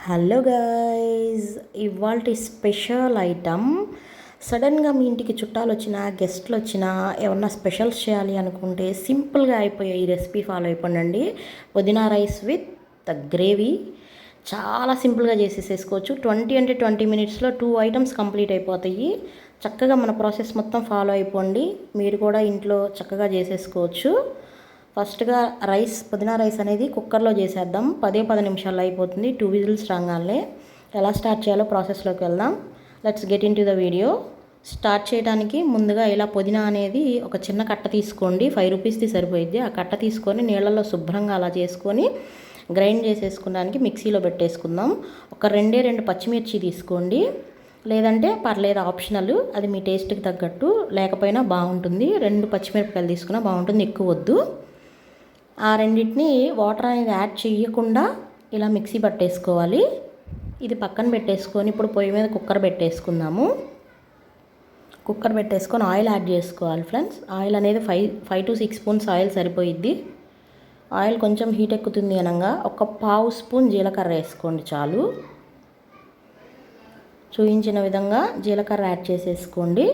Hello guys, ఇవాల్టి special item. సడన్గా మీ ఇంటికి చుట్టాలు వచ్చినా గెస్ట్లు వచ్చినా ఏమన్నా స్పెషల్స్ చేయాలి అనుకుంటే సింపుల్గా అయిపోయే ఈ రెసిపీ ఫాలో అయిపోండి. పుదీనా రైస్ విత్ ద గ్రేవీ చాలా సింపుల్గా చేసేసుకోవచ్చు. 20 మినిట్స్లో 2 ఐటమ్స్ కంప్లీట్ అయిపోతాయి. చక్కగా మన ప్రాసెస్ మొత్తం ఫాలో అయిపోండి. మీరు కూడా ఇంట్లో చక్కగా చేసేసుకోవచ్చు. ఫస్ట్గా పుదీనా రైస్ అనేది కుక్కర్లో చేసేద్దాం. 10 నిమిషాల్లో అయిపోతుంది. 2 విజిల్స్ రాగానే ఎలా స్టార్ట్ చేయాలో ప్రాసెస్లోకి వెళ్దాం. Let's get in to the video. Start చేయడానికి ముందుగా ఇలా పుదీనా అనేది ఒక చిన్న కట్ట తీసుకోండి. 5 రూపీస్ది సరిపోయిద్ది. ఆ కట్ట తీసుకొని నీళ్ళల్లో శుభ్రంగా అలా చేసుకొని గ్రైండ్ చేసేసుకోవడానికి మిక్సీలో పెట్టేసుకుందాం. ఒక 2 పచ్చిమిర్చి తీసుకోండి, లేదంటే పర్లేదు, ఆప్షనల్, అది మీ టేస్ట్కి తగ్గట్టు. లేకపోయినా బాగుంటుంది. 2 పచ్చిమిరపకాయలు తీసుకున్నా బాగుంటుంది, ఎక్కువ వద్దు. ఆ రెండింటిని వాటర్ అనేది యాడ్ చేయకుండా ఇలా మిక్సీ పట్టేసుకోవాలి. ఇది పక్కన పెట్టేసుకొని ఇప్పుడు పొయ్యి మీద కుక్కర్ పెట్టేసుకుందాము. కుక్కర్ పెట్టేసుకొని ఆయిల్ యాడ్ చేసుకోవాలి ఫ్రెండ్స్. ఆయిల్ అనేది 5 to 6 స్పూన్స్ ఆయిల్ సరిపోయిద్ది. ఆయిల్ కొంచెం హీట్ ఎక్కుతుంది అనగా ఒక పావు స్పూన్ జీలకర్ర వేసుకోండి చాలు. చూపించిన విధంగా జీలకర్ర యాడ్ చేసేసుకోండి.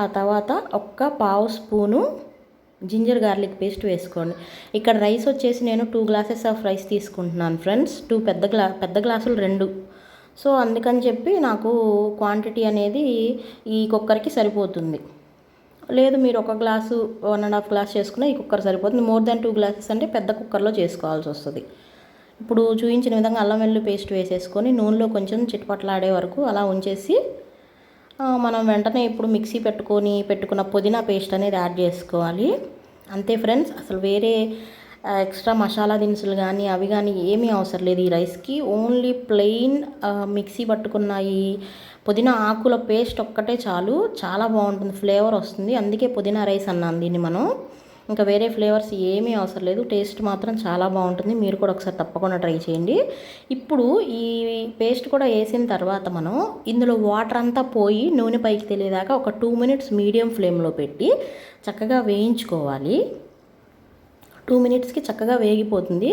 ఆ తర్వాత ఒక పావు స్పూను జింజర్ గార్లిక్ పేస్ట్ వేసుకోండి. ఇక్కడ రైస్ వచ్చేసి నేను 2 గ్లాసెస్ ఆఫ్ రైస్ తీసుకుంటున్నాను ఫ్రెండ్స్. 2 పెద్ద గ్లాసులు 2. సో అందుకని చెప్పి నాకు క్వాంటిటీ అనేది ఈ కుక్కర్కి సరిపోతుంది. లేదు మీరు 1 గ్లాసు 1.5 గ్లాస్ చేసుకున్నా ఈ కుక్కర్ సరిపోతుంది. మోర్ దాన్ 2 గ్లాసెస్ అంటే పెద్ద కుక్కర్లో చేసుకోవాల్సి వస్తుంది. ఇప్పుడు చూపించిన విధంగా అల్లం వెల్లుల్లి పేస్ట్ వేసేసుకొని నూనెలో కొంచెం చిట్పట్లాడే వరకు అలా ఉంచేసి మనం వెంటనే ఇప్పుడు మిక్సీ పెట్టుకున్న పుదీనా పేస్ట్ అనేది యాడ్ చేసుకోవాలి. అంతే ఫ్రెండ్స్. అసలు వేరే ఎక్స్ట్రా మసాలా దినుసులు కానీ అవి కానీ ఏమీ అవసరం లేదు ఈ రైస్కి. ఓన్లీ ప్లెయిన్ మిక్సీ పట్టుకున్న ఈ పుదీనా ఆకుల పేస్ట్ ఒక్కటే చాలు. చాలా బాగుంటుంది, ఫ్లేవర్ వస్తుంది. అందుకే పుదీనా రైస్ అన్నాను దీన్ని మనం. ఇంకా వేరే ఫ్లేవర్స్ ఏమీ అవసరం లేదు. టేస్ట్ మాత్రం చాలా బాగుంటుంది. మీరు కూడా ఒకసారి తప్పకుండా ట్రై చేయండి. ఇప్పుడు ఈ పేస్ట్ కూడా వేసిన తర్వాత మనం ఇందులో వాటర్ అంతా పోయి నూనె పైకి తెలియదాకా ఒక 2 మినిట్స్ మీడియం ఫ్లేమ్లో పెట్టి చక్కగా వేయించుకోవాలి. 2 మినిట్స్కి చక్కగా వేగిపోతుంది.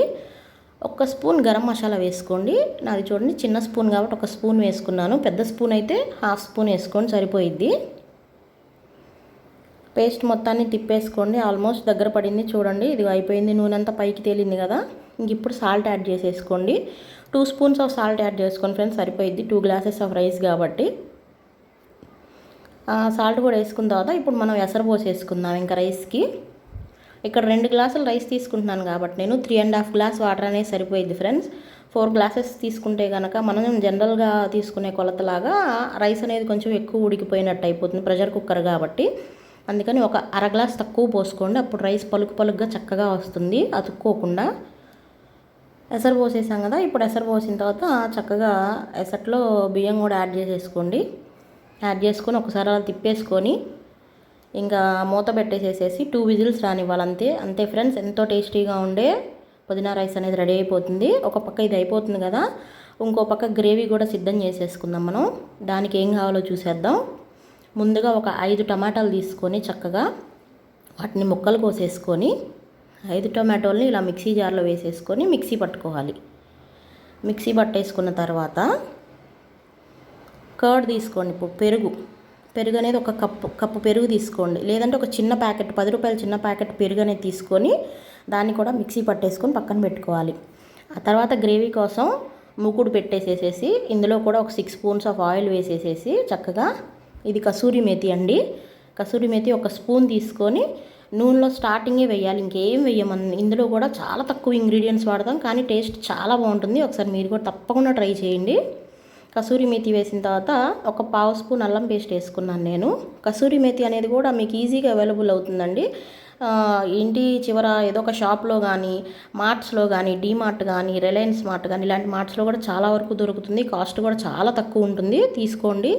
1 స్పూన్ గరం మసాలా వేసుకోండి. నాది చూడండి చిన్న స్పూన్ కాబట్టి 1 స్పూన్ వేసుకున్నాను. పెద్ద స్పూన్ అయితే 1/2 స్పూన్ వేసుకోండి సరిపోయిద్ది. పేస్ట్ మొత్తాన్ని తిప్పేసుకోండి. ఆల్మోస్ట్ దగ్గర పడింది చూడండి. ఇది అయిపోయింది. నూనె అంతా పైకి తేలింది కదా. ఇంక ఇప్పుడు సాల్ట్ యాడ్ చేసేసుకోండి. 2 స్పూన్స్ ఆఫ్ సాల్ట్ యాడ్ చేసుకోండి ఫ్రెండ్స్, సరిపోయిద్ది. 2 గ్లాసెస్ ఆఫ్ రైస్ కాబట్టి. సాల్ట్ కూడా వేసుకున్న తర్వాత ఇప్పుడు మనం ఎసరు పోసేసుకుందాం ఇంకా రైస్కి. ఇక్కడ 2 గ్లాసులు రైస్ తీసుకుంటున్నాను కాబట్టి నేను 3.5 గ్లాస్ వాటర్ అనేది సరిపోయిద్ది ఫ్రెండ్స్. 4 గ్లాసెస్ తీసుకుంటే కనుక మనం జనరల్గా తీసుకునే కొలతలాగా రైస్ అనేది కొంచెం ఎక్కువ ఉడికిపోయినట్టు అయిపోతుంది, ప్రెషర్ కుక్కర్ కాబట్టి. అందుకని ఒక 1/2 గ్లాస్ తక్కువ పోసుకోండి. అప్పుడు రైస్ పలుకుగా చక్కగా వస్తుంది అతుక్కోకుండా. ఎసరు పోసేసాం కదా. ఇప్పుడు ఎసరు పోసిన తర్వాత చక్కగా ఎసట్లో బియ్యం కూడా యాడ్ చేసేసుకోండి. యాడ్ చేసుకొని ఒకసారి అలా తిప్పేసుకొని ఇంకా మూత పెట్టేసేసి 2 విజిల్స్ రానివ్వాలి. అంతే ఫ్రెండ్స్. ఎంతో టేస్టీగా ఉండే పుదీనా రైస్ అనేది రెడీ అయిపోతుంది. ఒక పక్క ఇది అయిపోతుంది కదా, ఇంకో పక్క గ్రేవీ కూడా సిద్ధం చేసేసుకుందాం మనం. దానికి ఏం కావాలో చూసేద్దాం. ముందుగా ఒక 5 టమాటాలు తీసుకొని చక్కగా వాటిని ముక్కలు కోసేసుకొని 5 టమాటోల్ని ఇలా మిక్సీ జార్లో వేసేసుకొని మిక్సీ పట్టుకోవాలి. మిక్సీ పట్టేసుకున్న తర్వాత కర్డ్ తీసుకోండి. ఇప్పుడు పెరుగు అనేది ఒక కప్పు పెరుగు తీసుకోండి. లేదంటే ఒక చిన్న ప్యాకెట్ 10 రూపాయల చిన్న ప్యాకెట్ పెరుగు అనేది తీసుకొని దాన్ని కూడా మిక్సీ పట్టేసుకొని పక్కన పెట్టుకోవాలి. ఆ తర్వాత గ్రేవీ కోసం మూకుడు పెట్టేసేసి ఇందులో కూడా ఒక 6 స్పూన్స్ ఆఫ్ ఆయిల్ వేసేసేసి చక్కగా, ఇది కసూరిమెతి అండి. కసూరిమెతి 1 స్పూన్ తీసుకొని నూనెలో స్టార్టింగే వేయాలి, ఇంకేం వేయమని. ఇందులో కూడా చాలా తక్కువ ఇంగ్రీడియంట్స్ వాడతాం కానీ టేస్ట్ చాలా బాగుంటుంది. ఒకసారి మీరు కూడా తప్పకుండా ట్రై చేయండి. కసూరిమెతి వేసిన తర్వాత ఒక పావు స్పూన్ అల్లం పేస్ట్ వేసుకున్నాను నేను. కసూరిమెతి అనేది కూడా మీకు ఈజీగా అవైలబుల్ అవుతుందండి. ఇంటి చివర ఏదో ఒక షాప్లో కానీ, మార్ట్స్లో కానీ, డీమార్ట్ కానీ, రిలయన్స్ మార్ట్ కానీ ఇలాంటి మార్ట్స్లో కూడా చాలా వరకు దొరుకుతుంది. కాస్ట్ కూడా చాలా తక్కువ ఉంటుంది, తీసుకోండి.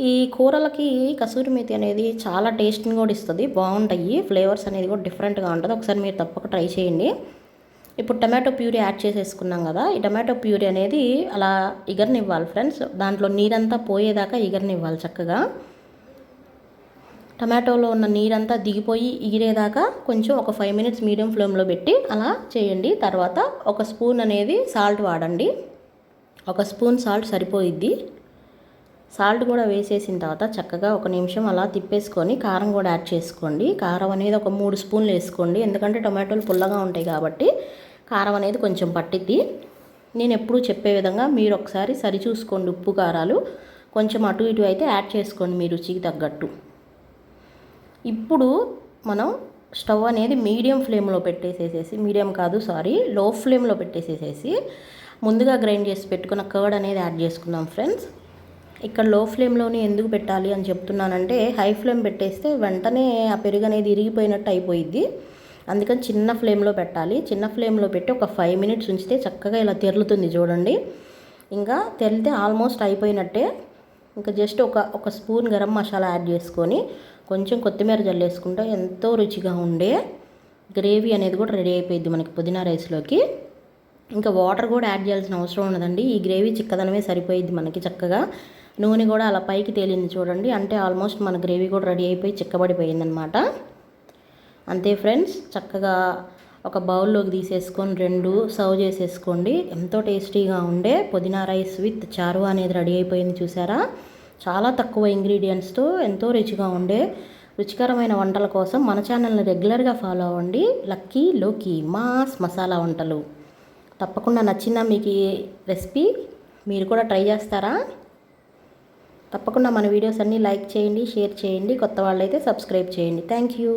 ఈ కూరలకి కసూరిమెతి అనేది చాలా టేస్ట్ని కూడా ఇస్తుంది, బాగుంటాయి. ఫ్లేవర్స్ అనేది కూడా డిఫరెంట్గా ఉంటుంది. ఒకసారి మీరు తప్పక ట్రై చేయండి. ఇప్పుడు టమాటో ప్యూరీ యాడ్ చేసేసుకున్నాం కదా. ఈ టమాటో ప్యూరీ అనేది అలా ఇగరనివ్వాలి ఫ్రెండ్స్. దాంట్లో నీరంతా పోయేదాకా ఇగరనివ్వాలి చక్కగా. టమాటోలో ఉన్న నీరంతా దిగిపోయి ఇగిరేదాకా కొంచెం ఒక 5 మినిట్స్ మీడియం ఫ్లేమ్లో పెట్టి అలా చేయండి. తర్వాత 1 స్పూన్ అనేది సాల్ట్ వాడండి. 1 స్పూన్ సాల్ట్ సరిపోయిద్ది. సాల్ట్ కూడా వేసేసిన తర్వాత చక్కగా 1 నిమిషం అలా తిప్పేసుకొని కారం కూడా యాడ్ చేసుకోండి. కారం అనేది ఒక 3 స్పూన్లు వేసుకోండి, ఎందుకంటే టొమాటోలు పుల్లగా ఉంటాయి కాబట్టి కారం అనేది కొంచెం పట్టిద్ది. నేను ఎప్పుడూ చెప్పే విధంగా మీరు ఒకసారి సరి చూసుకోండి. ఉప్పు కారాలు కొంచెం అటు ఇటు అయితే యాడ్ చేసుకోండి మీ రుచికి తగ్గట్టు. ఇప్పుడు మనం స్టవ్ అనేది మీడియం ఫ్లేమ్లో పెట్టేసేసేసి, లో ఫ్లేమ్లో పెట్టేసేసేసి ముందుగా గ్రైండ్ చేసి పెట్టుకున్న కర్డ్ అనేది యాడ్ చేసుకుందాం ఫ్రెండ్స్. ఇక్కడ లో ఫ్లేమ్లోనే ఎందుకు పెట్టాలి అని చెప్తున్నానంటే, హై ఫ్లేమ్ పెట్టేస్తే వెంటనే ఆ పెరుగు అనేది ఇరిగిపోయినట్టు అయిపోయిద్ది. అందుకని చిన్న ఫ్లేమ్లో పెట్టాలి. చిన్న ఫ్లేమ్లో పెట్టి ఒక 5 మినిట్స్ ఉంచితే చక్కగా ఇలా తెరులుతుంది చూడండి. ఇంకా తెరిలితే ఆల్మోస్ట్ అయిపోయినట్టే. ఇంకా జస్ట్ ఒక స్పూన్ గరం మసాలా యాడ్ చేసుకొని కొంచెం కొత్తిమీర జల్లేసుకుంటే ఎంతో రుచిగా ఉండే గ్రేవీ అనేది కూడా రెడీ అయిపోయింది మనకి పుదీనా రైస్లోకి. ఇంకా వాటర్ కూడా యాడ్ చేయాల్సిన అవసరం ఉండదండి. ఈ గ్రేవీ చిక్కదనమే సరిపోయిద్ది మనకి. చక్కగా నూనె కూడా అలా పైకి తేలింది చూడండి. అంటే ఆల్మోస్ట్ మన గ్రేవీ కూడా రెడీ అయిపోయి చిక్కబడిపోయిందనమాట. అంతే ఫ్రెండ్స్, చక్కగా ఒక బౌల్లోకి తీసేసుకొని 2 సర్వ్ చేసేసుకోండి. ఎంతో టేస్టీగా ఉండే పుదీనా రైస్ విత్ చారువా అనేది రెడీ అయిపోయింది చూసారా. చాలా తక్కువ ఇంగ్రీడియంట్స్తో ఎంతో రుచిగా ఉండే రుచికరమైన వంటల కోసం మన ఛానల్ని రెగ్యులర్గా ఫాలో అవ్వండి. లక్కీ లోకి మాస్ మసాలా వంటలు. తప్పకుండా నచ్చిందా మీకు ఈ రెసిపీ? మీరు కూడా ట్రై చేస్తారా? తప్పకుండా మన వీడియోస్ అన్నీ లైక్ చేయండి, షేర్ చేయండి. కొత్త వాళ్ళైతే సబ్స్క్రైబ్ చేయండి. Thank you.